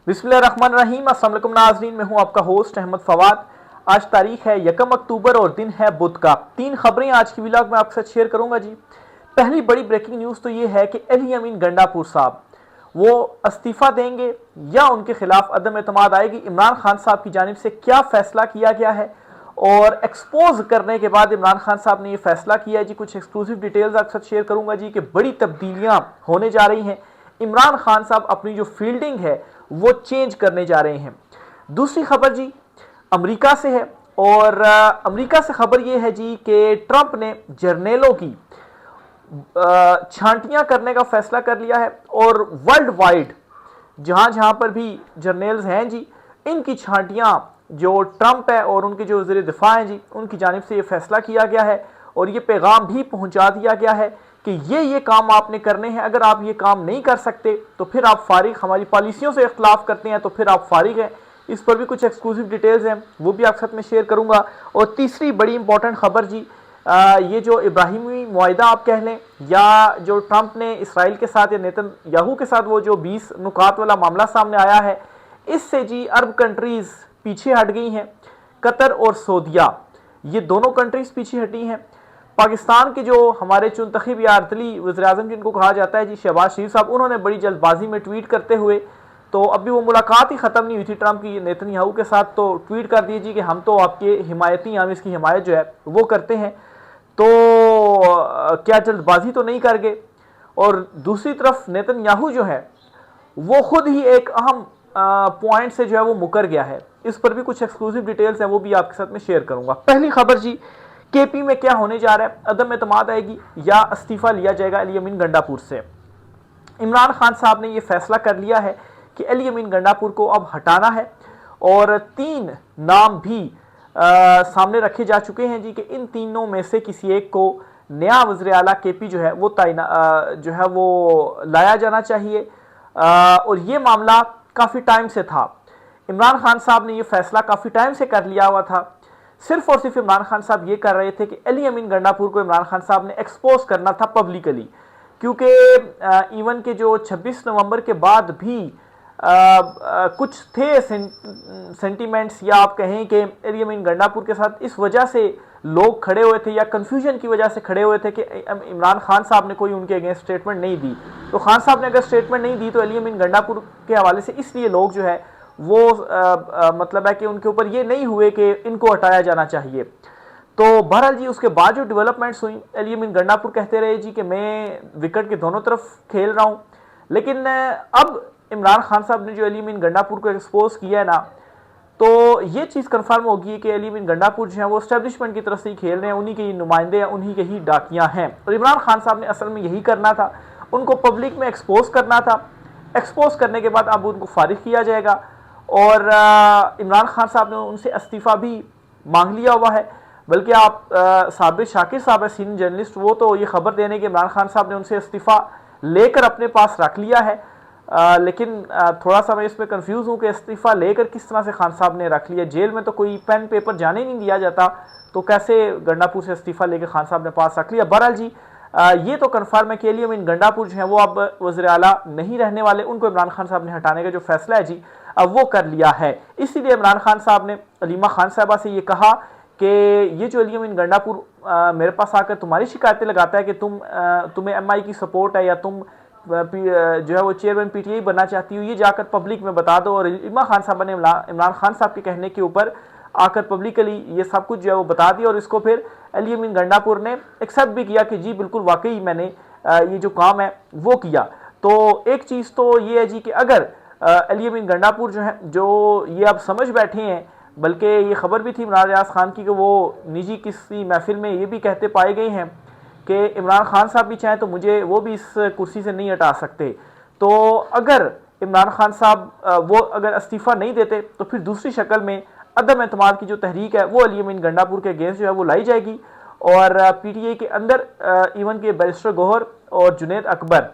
बिस्मिल्लाहिर्रहमानिर्रहीम। अस्सलाम वालेकुम नाज़रीन, मैं हूं आपका होस्ट अहमद फवाद। आज तारीख है 1 अक्टूबर और दिन है बुध का। 3 खबरें आज की व्लॉग में आपके साथ शेयर करूंगा जी। पहली बड़ी ब्रेकिंग न्यूज़ तो ये है कि अली अमीन गंडापुर साहब वो इस्तीफ़ा देंगे या उनके खिलाफ अदम एतमाद आएगी। इमरान खान साहब की जानिब से क्या फैसला किया गया है और एक्सपोज करने के बाद इमरान खान साहब ने ये फैसला किया है जी। कुछ एक्सक्लूसिव डिटेल्स आपके साथ शेयर करूंगा जी कि बड़ी तब्दीलियां होने जा रही हैं। इमरान खान साहब अपनी जो फील्डिंग है वो चेंज करने जा रहे हैं। दूसरी खबर जी अमेरिका से है और अमेरिका से खबर यह है जी कि ट्रंप ने जर्नेलों की छांटियां करने का फैसला कर लिया है और वर्ल्ड वाइड जहां जहां पर भी जर्नल्स हैं जी, इनकी छांटियां जो ट्रंप है और उनके जो वज़ीर दिफा हैं जी, उनकी जानिब से ये फैसला किया गया है और ये पैगाम भी पहुंचा दिया गया है कि ये काम आपने करने हैं। अगर आप ये काम नहीं कर सकते तो फिर आप फारिग, हमारी पॉलिसियों से इख्तलाफ करते हैं तो फिर आप फारिग हैं। इस पर भी कुछ एक्सक्लूसिव डिटेल्स हैं, वो भी आपके साथ में शेयर करूंगा। और तीसरी बड़ी इंपॉर्टेंट खबर जी, ये जो इब्राहिमी मुआहिदा आप कह लें या जो ट्रंप ने इसराइल के साथ या नेतन्याहू के साथ वो जो 20 नुकात वाला मामला सामने आया है, इससे जी अरब कंट्रीज पीछे हट गई हैं। कतर और सऊदिया, ये दोनों कंट्रीज पीछे हटी हैं। पाकिस्तान के जो हमारे चुनतखब या अर्दली वज़ीर-ए-आज़म जिनको कहा जाता है जी, शहबाज शरीफ साहब, उन्होंने बड़ी जल्दबाजी में ट्वीट करते हुए, तो अभी वो मुलाकात ही ख़त्म नहीं हुई थी ट्रंप की नेतन्याहू के साथ, तो ट्वीट कर दीजिए कि हम तो आपके हिमायती, हम इसकी हिमायत जो है वो करते हैं। तो क्या जल्दबाजी तो नहीं कर गए। और दूसरी तरफ नेतन्याहू जो है वो खुद ही एक अहम पॉइंट से जो है वो मुकर गया है। इस पर भी कुछ एक्सक्लूसिव डिटेल्स हैं, वो भी आपके साथ में शेयर करूंगा। पहली खबर जी, केपी में क्या होने जा रहा है, अदम एतमाद आएगी या इस्तीफा लिया जाएगा अली अमीन गंडापुर से। इमरान खान साहब ने यह फैसला कर लिया है कि अली अमीन गंडापुर को अब हटाना है और 3 नाम भी सामने रखे जा चुके हैं जी कि इन तीनों में से किसी एक को नया वज़ीर आला केपी जो है वो जो है वो लाया जाना चाहिए। और ये मामला काफ़ी टाइम से था। इमरान खान साहब ने ये फैसला काफ़ी टाइम से कर लिया हुआ था। सिर्फ और सिर्फ इमरान खान साहब ये कर रहे थे कि अली अमीन गंडापुर को इमरान खान साहब ने एक्सपोज करना था पब्लिकली, क्योंकि इवन के जो 26 नवंबर के बाद भी कुछ थे सेंटिमेंट्स या आप कहें कि अली अमीन गंडापुर के साथ इस वजह से लोग खड़े हुए थे या कंफ्यूजन की वजह से खड़े हुए थे कि इमरान खान साहब ने कोई उनके अगेंस्ट स्टेटमेंट नहीं दी। तो खान साहब ने अगर स्टेटमेंट नहीं दी तो अली अमीन गंडापुर के हवाले से इसलिए लोग जो है वो मतलब है कि उनके ऊपर ये नहीं हुए कि इनको हटाया जाना चाहिए। तो बहरहाल जी उसके बाद जो डेवलपमेंट्स हुई, अली अमीन गंडापुर कहते रहे जी कि मैं विकेट के दोनों तरफ खेल रहा हूँ। लेकिन अब इमरान खान साहब ने जो अली अमीन गंडापुर को एक्सपोज किया है ना, तो ये चीज़ कंफर्म होगी कि अली अमीन गंडापुर जो है वो एस्टेब्लिशमेंट की तरफ से ही खेल रहे हैं, उन्हीं के ही नुमाइंदे हैं, उन्हीं के ही डाकियाँ हैं। और इमरान खान साहब ने असल में यही करना था, उनको पब्लिक में एक्सपोज करना था। एक्सपोज करने के बाद अब उनको फारिग किया जाएगा और इमरान खान साहब ने उनसे इस्तीफ़ा भी मांग लिया हुआ है। बल्कि आप साबिर शाकिर साहब है सीनियर जर्नलिस्ट, वो तो ये खबर देने के इमरान खान साहब ने उनसे इस्तीफ़ा लेकर अपने पास रख लिया है। लेकिन थोड़ा सा मैं इसमें कंफ्यूज हूँ कि इस्तीफ़ा लेकर किस तरह से खान साहब ने रख लिया। जेल में तो कोई पेन पेपर जाने नहीं दिया जाता, तो कैसे गंडापुर से इस्तीफ़ा लेकर खान साहब ने पास रख लिया। बहरहाल जी ये तो कन्फर्म है कि अली अमीन गंडापुर जो है वो अब वज़ीर आला नहीं रहने वाले, उनको इमरान खान साहब ने हटाने का जो फैसला है जी अब वो कर लिया है। इसीलिए इमरान खान साहब ने अलीमा खान साहबा से ये कहा कि ये जो अली अमीन गंडापुर मेरे पास आकर तुम्हारी शिकायतें लगाता है कि तुम्हें MI की सपोर्ट है या तुम जो है वो चेयरमैन PTI बनना चाहती हो, ये जाकर पब्लिक में बता दो। और अलीमा खान साहबा ने इमरान खान साहब के कहने के ऊपर आकर पब्लिकली ये सब कुछ जो है वो बता दिया और इसको फिर अली अमीन गंडापुर ने एक्सेप्ट भी किया कि जी बिल्कुल वाकई मैंने ये जो काम है वो किया। तो एक चीज़ तो ये है जी कि अगर अली अमीन गंडापुर जो है जो ये अब समझ बैठे हैं, बल्कि ये खबर भी थी इमरान रियाज खान की कि वो निजी किसी महफिल में ये भी कहते पाए गए हैं कि इमरान खान साहब भी चाहें तो मुझे वो भी इस कुर्सी से नहीं हटा सकते। तो अगर इमरान खान साहब वो अगर इस्तीफ़ा नहीं देते तो फिर दूसरी शक्ल में अदम एतमाद की जो तहरीक है वो अली अमीन गंडापुर के अगेंस्ट जो है वो लाई जाएगी। और PTI के अंदर इवन के बैरिस्टर गौहर और जुनैद अकबर,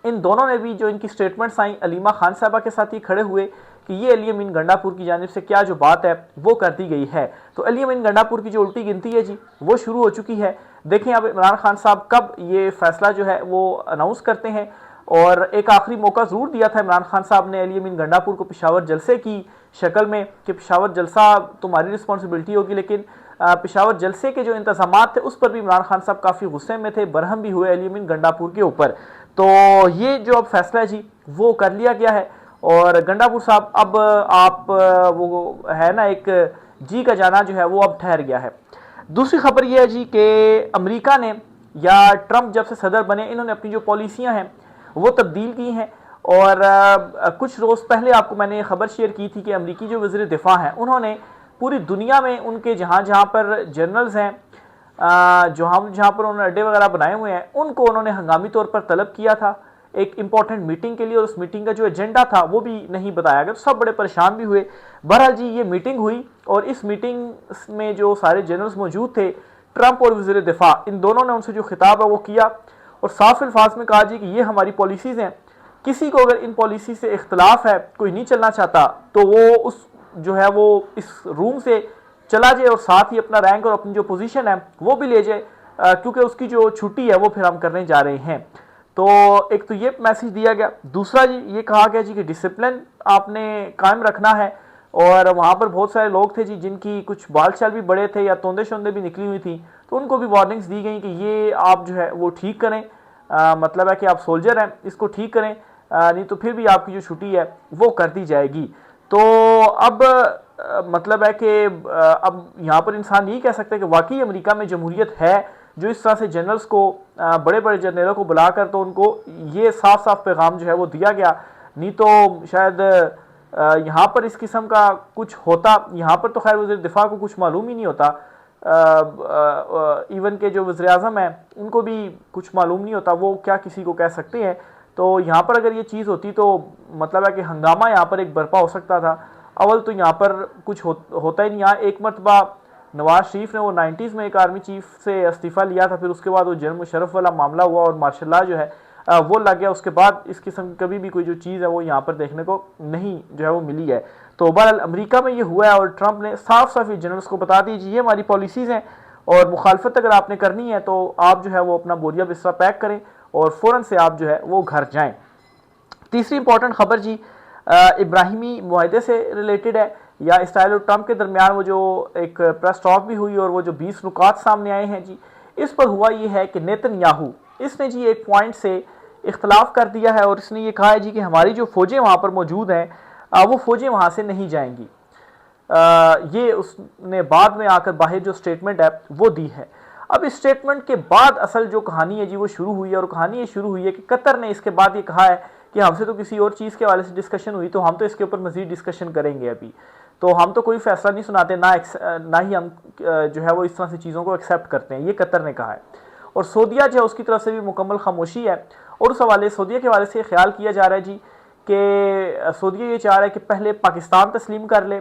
इन दोनों ने भी जो इनकी स्टेटमेंट्स आई अलीमा खान साहबा के साथ ही खड़े हुए कि ये अली अमीन गंडापुर की जानिब से क्या जो बात है वो कर दी गई है। तो अली अमीन गंडापुर की जो उल्टी गिनती है जी वो शुरू हो चुकी है। देखें अब इमरान खान साहब कब ये फैसला जो है वो अनाउंस करते हैं और एक आखिरी मौका ज़रूर दिया था इमरान खान साहब ने अली अमीन गंडापुर को पेशावर जलसे की शक्ल में कि पेशावर जलसा तुम्हारी रिस्पॉन्सिबिलिटी होगी, लेकिन पेशावर जलसे के जो इंतजाम थे उस पर भी इमरान खान साहब काफ़ी गुस्से में थे, बरहम भी हुए अली अमीन गंडापुर के ऊपर। तो ये जो अब फैसला है जी वो कर लिया गया है और गंडापुर साहब अब आप वो है ना एक जी का जाना जो है वो अब ठहर गया है। दूसरी खबर ये है जी कि अमेरिका ने या ट्रंप जब से सदर बने इन्होंने अपनी जो पॉलिसियां हैं वो तब्दील की हैं और कुछ रोज़ पहले आपको मैंने ये खबर शेयर की थी कि अमेरिकी जो वज़ीर दिफा हैं उन्होंने पूरी दुनिया में उनके जहाँ जहाँ पर जनरल्स हैं जहाँ पर उन्होंने अड्डे वगैरह बनाए हुए हैं उनको उन्होंने हंगामी तौर पर तलब किया था एक इंपॉर्टेंट मीटिंग के लिए और उस मीटिंग का जो एजेंडा था वो भी नहीं बताया गया। सब बड़े परेशान भी हुए। बहरहाल जी ये मीटिंग हुई और इस मीटिंग में जो सारे जनरल्स मौजूद थे ट्रंप और वज़ीर दिफा इन दोनों ने उनसे जो खिताब है वो किया और साफ अल्फाज में कहा जी कि ये हमारी पॉलिसीज़ हैं, किसी को अगर इन पॉलिसी से इख्तलाफ है, कोई नहीं चलना चाहता तो वो उस जो है वो इस रूम से चला जाए और साथ ही अपना रैंक और अपनी जो पोजीशन है वो भी ले जाए, क्योंकि उसकी जो छुट्टी है वो फिर हम करने जा रहे हैं। तो एक तो ये मैसेज दिया गया। दूसरा जी ये कहा गया जी कि डिसिप्लिन आपने कायम रखना है और वहाँ पर बहुत सारे लोग थे जी जिनकी कुछ बाल चाल भी बड़े थे या तोंदे शोंदे भी निकली हुई थी, तो उनको भी वार्निंग्स दी गई कि ये आप जो है वो ठीक करें, मतलब है कि आप सोल्जर हैं इसको ठीक करें, नहीं तो फिर भी आपकी जो छुट्टी है वो कर दी जाएगी। तो अब मतलब है कि अब यहाँ पर इंसान यही कह सकता है कि वाकई अमेरिका में जमहूरियत है जो इस तरह से जनरल्स को बड़े बड़े जनरलों को बुलाकर तो उनको ये साफ साफ पैगाम जो है वो दिया गया, नहीं तो शायद यहाँ पर इस किस्म का कुछ होता। यहाँ पर तो खैर वज़ीर दिफा को कुछ मालूम ही नहीं होता, इवन के जो वज़ीर आज़म हैं उनको भी कुछ मालूम नहीं होता, वो क्या किसी को कह सकते हैं। तो यहाँ पर अगर ये चीज़ होती तो मतलब है कि हंगामा यहाँ पर एक बर्पा हो सकता था। अव्वल तो यहाँ पर कुछ होता ही नहीं। यहाँ एक मरतबा नवाज शरीफ ने वो 90s में एक आर्मी चीफ से इस्तीफ़ा लिया था, फिर उसके बाद वो जनरल मुशर्रफ वाला मामला हुआ और मार्शल लॉ जो है वो लग गया। उसके बाद इस किस्म की कभी भी कोई जो चीज़ है वो यहाँ पर देखने को नहीं जो है वो मिली है। तो बहरहाल अमेरिका में ये हुआ है और ट्रंप ने साफ साफ जनरल्स को बता दीजिए ये हमारी पॉलिसीज़ हैं और मुखालफत अगर आपने करनी है तो आप जो है वो अपना बोरिया बिस्तरा पैक करें और फ़ौरन से आप जो है वो घर जाएँ। तीसरी इंपॉर्टेंट खबर जी इब्राहिमी मुआहदे से रिलेटेड है या इसराइल और ट्रंप के दरमियान वो जो एक प्रेस टॉक भी हुई और वो जो 20 नुकात सामने आए हैं जी, इस पर हुआ ये है कि नेतन्याहू इसने जी एक पॉइंट से इख्तलाफ कर दिया है और इसने ये कहा है जी कि हमारी जो फ़ौजें वहाँ पर मौजूद हैं वो फ़ौजें वहाँ से नहीं जाएंगी। ये उसने बाद में आकर बाहर जो स्टेटमेंट है वो दी है। अब इस स्टेटमेंट के बाद असल जो कहानी है जी वो शुरू हुई है और कहानी ये शुरू हुई है कि कतर ने इसके बाद ये कहा है कि हमसे तो किसी और चीज़ के हवाले से डिस्कशन हुई तो हम तो इसके ऊपर मज़ीद डिस्कशन करेंगे, अभी तो हम तो कोई फैसला नहीं सुनाते, ना ही हम जो है वो इस तरह से चीज़ों को एक्सेप्ट करते हैं, ये कतर ने कहा है। और सऊदीया जो है उसकी तरफ से भी मुकम्मल खामोशी है और उस हवाले सऊदीया के हवाले से ख्याल किया जा रहा है जी कि सऊदीया ये चाह रहा है कि पहले पाकिस्तान तस्लीम कर ले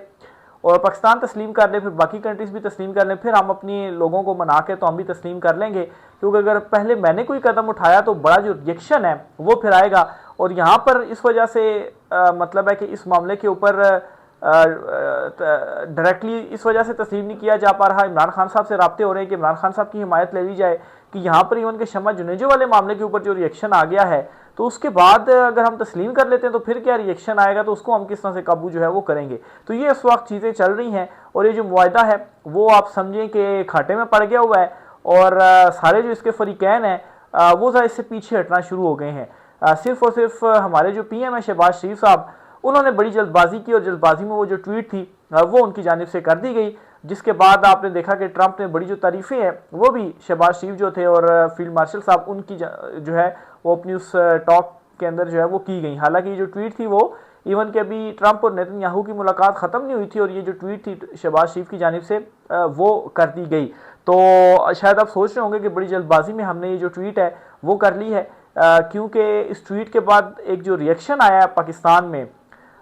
और पाकिस्तान तस्लीम कर ले फिर बाकी कंट्रीज़ भी तस्लीम कर लें, फिर हम अपने लोगों को मना के तो हम भी तस्लीम कर लेंगे, क्योंकि अगर पहले मैंने कोई कदम उठाया तो बड़ा जो रिएक्शन है वो फिर आएगा। और यहाँ पर इस वजह से मतलब है कि इस मामले के ऊपर डायरेक्टली इस वजह से तस्लीम नहीं किया जा पा रहा। इमरान खान साहब से राब्ते हो रहे हैं कि इमरान खान साहब की हिमायत ले ली जाए कि यहाँ पर इवन के शमा जुनेजो वाले मामले के ऊपर जो रिएक्शन आ गया है तो उसके बाद अगर हम तस्लीम कर लेते हैं तो फिर क्या रिएक्शन आएगा, तो उसको हम किस तरह से काबू जो है वो करेंगे। तो ये इस वक्त चीज़ें चल रही हैं और ये जो मुआहदा है वो आप समझें कि खाटे में पड़ गया हुआ है और सारे जो इसके फरीकैन हैं वो ज़रा इससे पीछे हटना शुरू हो गए हैं। सिर्फ और सिर्फ हमारे जो PM है शहबाज शरीफ साहब, उन्होंने बड़ी जल्दबाजी की और जल्दबाजी में वो जो ट्वीट थी वो उनकी जानिब से कर दी गई, जिसके बाद आपने देखा कि ट्रंप ने बड़ी जो तारीफ़ें हैं वो भी शहबाज शरीफ जो थे और फील्ड मार्शल साहब उनकी जो है वो अपनी उस टॉक के अंदर जो है वो की गई। हालांकि ये जो ट्वीट थी वो इवन के अभी ट्रंप और नेतन्याहू की मुलाकात ख़त्म नहीं हुई थी और ये जो ट्वीट थी शहबाज शरीफ की जानिब से वो कर दी गई। तो शायद आप सोच रहे होंगे कि बड़ी जल्दबाजी में हमने ये जो ट्वीट है वो कर ली है, क्योंकि इस ट्वीट के बाद एक जो रिएक्शन आया पाकिस्तान में,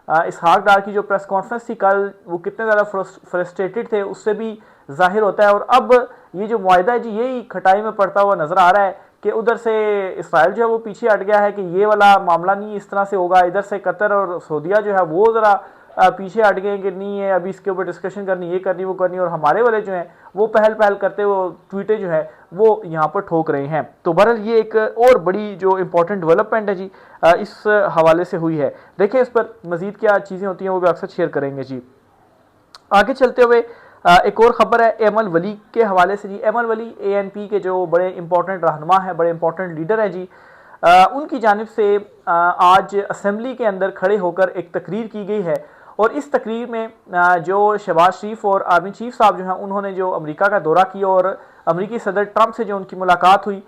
इसहाक डार की जो प्रेस कॉन्फ्रेंस थी कल वो कितने ज़्यादा फ्रस्ट्रेटेड थे उससे भी जाहिर होता है। और अब ये जो मुआहदा है जी यही खटाई में पड़ता हुआ नज़र आ रहा है कि उधर से इसराइल जो है वो पीछे हट गया है कि ये वाला मामला नहीं इस तरह से होगा, इधर से कतर और सऊदीया जो है वो ज़रा पीछे हट गए कि नहीं है अभी इसके ऊपर डिस्कशन करनी, ये करनी वो करनी, और हमारे वाले जो हैं वो पहल करते वो ट्वीटें जो है वो यहाँ पर ठोक रहे हैं। तो बहरहाल ये एक और बड़ी जो इंपॉर्टेंट डेवलपमेंट है जी इस हवाले से हुई है। देखिए इस पर मजीद क्या चीज़ें होती हैं वो भी अक्सर शेयर करेंगे जी। आगे चलते हुए एक और ख़बर है एमल वली के हवाले से जी। एमल वली ANP के जो बड़े इंपॉर्टेंट रहनुमा हैं, बड़े इंपॉर्टेंट लीडर हैं जी, उनकी जानिब से आज असम्बली के अंदर खड़े होकर एक तकरीर की गई है, और इस तकरीर में जो शहबाज शरीफ और आर्मी चीफ साहब जो हैं उन्होंने जो अमेरिका का दौरा किया और अमेरिकी सदर ट्रंप से जो उनकी मुलाकात हुई,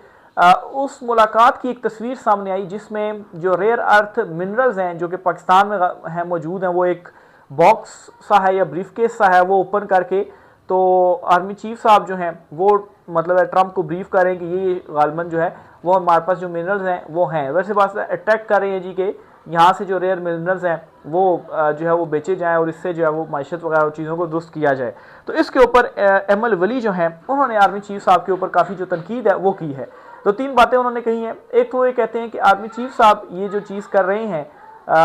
उस मुलाकात की एक तस्वीर सामने आई जिसमें जो रेयर अर्थ मिनरल्स हैं जो कि पाकिस्तान में हैं मौजूद हैं, वो एक बॉक्स सा है या ब्रीफकेस सा है, वो ओपन करके तो आर्मी चीफ साहब जो हैं वो मतलब है ट्रंप को ब्रीफ कर रहे हैं कि ये गालमन जो है वो हमारे पास जो मिनरल्स हैं वो हैं, वैसे पास अट्रैक्ट कर रहे हैं जी कि यहाँ से जो रेयर मिनरल्स हैं वो जो है वो बेचे जाएँ और इससे जो है वो माइशत वगैरह चीज़ों को दुरुस्त किया जाए। तो इसके ऊपर एमल वली जो हैं उन्होंने आर्मी चीफ साहब के ऊपर काफ़ी जो तनकीद है वो की है। तो 3 बातें उन्होंने कही हैं। एक तो ये कहते हैं कि आर्मी चीफ साहब ये जो चीज़ कर रहे हैं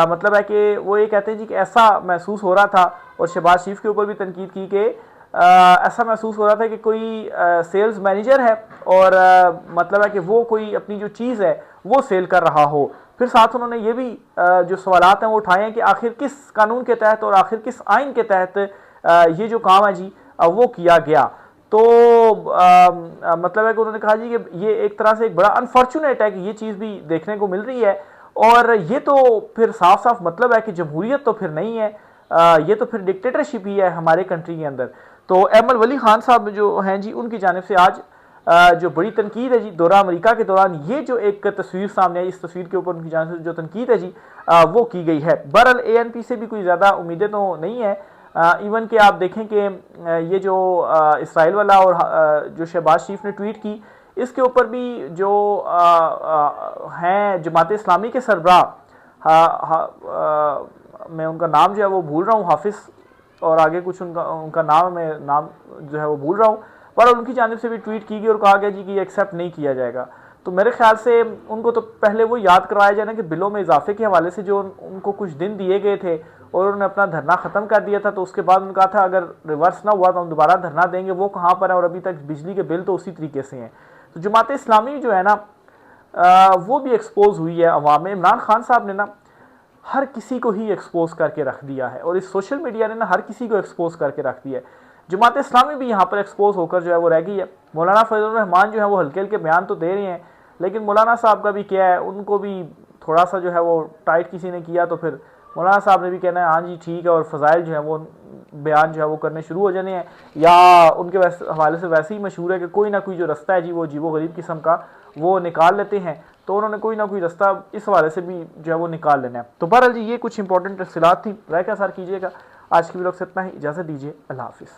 मतलब है कि वो ये कहते हैं जी कि ऐसा महसूस हो रहा था, और शहबाज शरीफ के ऊपर भी तनकीद की कि ऐसा महसूस हो रहा था कि कोई सेल्स मैनेजर है और मतलब है कि वो कोई अपनी जो चीज़ है वो सेल कर रहा हो। फिर साथ उन्होंने ये भी जो सवालात हैं वो उठाए हैं कि आखिर किस कानून के तहत और आखिर किस आइन के तहत ये जो काम है जी वो किया गया। तो मतलब है कि उन्होंने कहा जी कि ये एक तरह से एक बड़ा अनफॉर्चुनेट है कि ये चीज़ भी देखने को मिल रही है, और ये तो फिर साफ साफ मतलब है कि जमहूरियत तो फिर नहीं है, ये तो फिर डिक्टेटरशिप ही है हमारे कंट्री के अंदर। तो एमल वली खान साहब जो हैं जी उनकी जानिब से आज जो बड़ी तनकीद है जी दौरा अमेरिका के दौरान ये जो एक तस्वीर सामने आई, इस तस्वीर के ऊपर उनकी जानिब से जो तनकीद है जी वो की गई है। बहरहाल ANP से भी कोई ज़्यादा उम्मीदें तो नहीं है। इवन कि आप देखें कि ये जो इसराइल वाला और जो शहबाज शरीफ ने ट्वीट की, इसके ऊपर भी जो हैं जमात इस्लामी के सरबराह, मैं उनका नाम जो है वो भूल रहा हूँ, हाफिज़ और आगे कुछ उनका नाम मैं नाम जो है वो भूल रहा हूँ, पर उनकी जानिब से भी ट्वीट की गई और कहा गया जी कि ये एक्सेप्ट नहीं किया जाएगा। तो मेरे ख्याल से उनको तो पहले वो याद करवाया जाए ना कि बिलों में इजाफे के हवाले से जो उनको कुछ दिन दिए गए थे और उन्होंने अपना धरना ख़त्म कर दिया था, तो उसके बाद उन्होंने कहा था अगर रिवर्स ना हुआ तो हम दोबारा धरना देंगे, वो कहाँ पर है, और अभी तक बिजली के बिल तो उसी तरीके से हैं। तो जमात इस्लामी जो है ना वो भी एक्सपोज हुई है अवाम में। इमरान खान साहब ने ना हर किसी को ही एक्सपोज करके रख दिया है, और इस सोशल मीडिया ने ना हर किसी को एक्सपोज करके रख दिया है। जमात इस्लामी भी यहाँ पर एक्सपोज होकर जो है वो रह गई है। मौलाना फजल रहमान जो है वो हल्के हल्के बयान तो दे रहे हैं, लेकिन मौलाना साहब का भी क्या है, उनको भी थोड़ा सा जो है वो टाइट किसी ने किया तो फिर मौलाना साहब ने भी कहना है हाँ जी ठीक है, और फ़ज़ाइल जो है वो बयान जो है वो करने शुरू हो जाने हैं, या उनके हवाले से वैसे ही मशहूर है कि कोई ना कोई जो रास्ता है जी वो अजीबो गरीब किस्म का वो निकाल लेते हैं। तो उन्होंने कोई ना कोई रास्ता इस हवाले से भी जो है वो निकाल लेना है। तो बहरहाल जी ये कुछ इंपॉर्टेंट तफसीलात थी, राय का सार कीजिएगा। आज की व्लॉग से इतना ही, इजाज़त दीजिए, अल्लाह हाफिज़।